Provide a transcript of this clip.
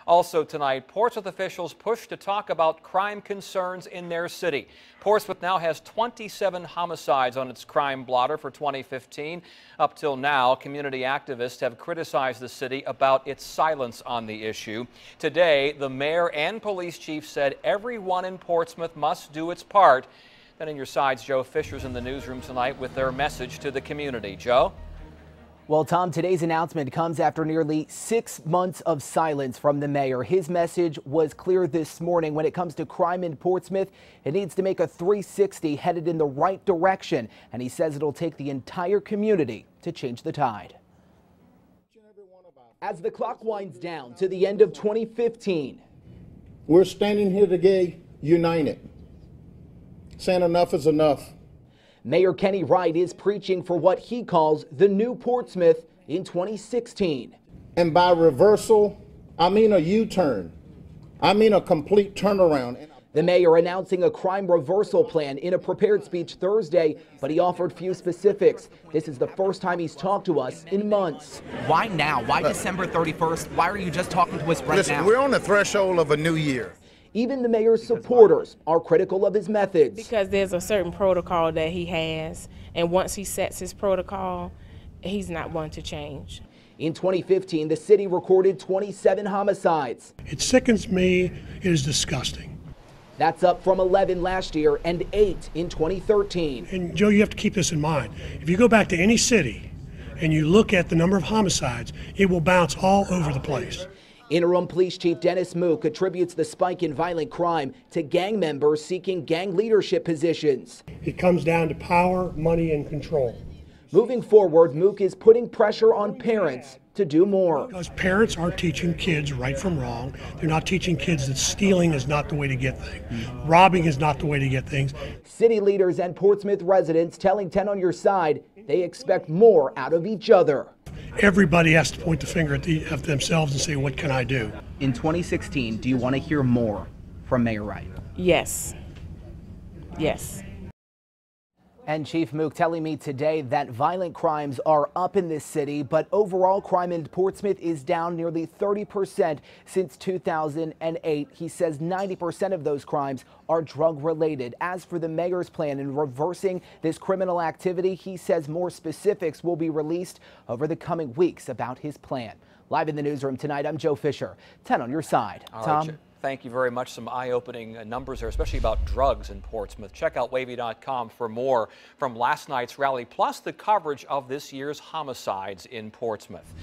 Also tonight, Portsmouth officials push to talk about crime concerns in their city. Portsmouth now has 27 homicides on its crime blotter for 2015. Up till now, community activists have criticized the city about its silence on the issue. Today, the mayor and police chief said everyone in Portsmouth must do its part. Then in your sides, Joe Fisher's in the newsroom tonight with their message to the community. Joe? Well, Tom, today's announcement comes after nearly 6 months of silence from the mayor. His message was clear this morning. When it comes to crime in Portsmouth, it needs to make a 360 headed in the right direction. And he says it'll take the entire community to change the tide. As the clock winds down to the end of 2015, we're standing here today united, saying enough is enough. Mayor Kenny Wright is preaching for what he calls the new Portsmouth in 2016. And by reversal, I mean a U-turn. I mean a complete turnaround. The mayor announcing a crime reversal plan in a prepared speech Thursday, but he offered few specifics. This is the first time he's talked to us in months. Why now? Why December 31st? Why are you just talking to us right now? We're on the threshold of a new year. Even the mayor's supporters are critical of his methods. Because there's a certain protocol that he has, and once he sets his protocol, he's not one to change. In 2015, the city recorded 27 homicides. It sickens me. It is disgusting. That's up from 11 last year and 8 in 2013. And Joe, you have to keep this in mind. If you go back to any city and you look at the number of homicides, it will bounce all over the place. Interim Police Chief Dennis Mook attributes the spike in violent crime to gang members seeking gang leadership positions. It comes down to power, money, and control. Moving forward, Mook is putting pressure on parents to do more. Because parents aren't teaching kids right from wrong. They're not teaching kids that stealing is not the way to get things. Robbing is not the way to get things. City leaders and Portsmouth residents telling 10 on Your Side they expect more out of each other. Everybody has to point the finger at themselves and say, what can I do? In 2016, do you want to hear more from Mayor Wright? Yes. Yes. And Chief Mook telling me today that violent crimes are up in this city, but overall crime in Portsmouth is down nearly 30% since 2008. He says 90% of those crimes are drug related. As for the mayor's plan in reversing this criminal activity, he says more specifics will be released over the coming weeks about his plan. Live in the newsroom tonight, I'm Joe Fisher, 10 on Your Side. All Tom? right, thank you very much. Some eye-opening numbers there, especially about drugs in Portsmouth. Check out wavy.com for more from last night's rally, plus the coverage of this year's homicides in Portsmouth.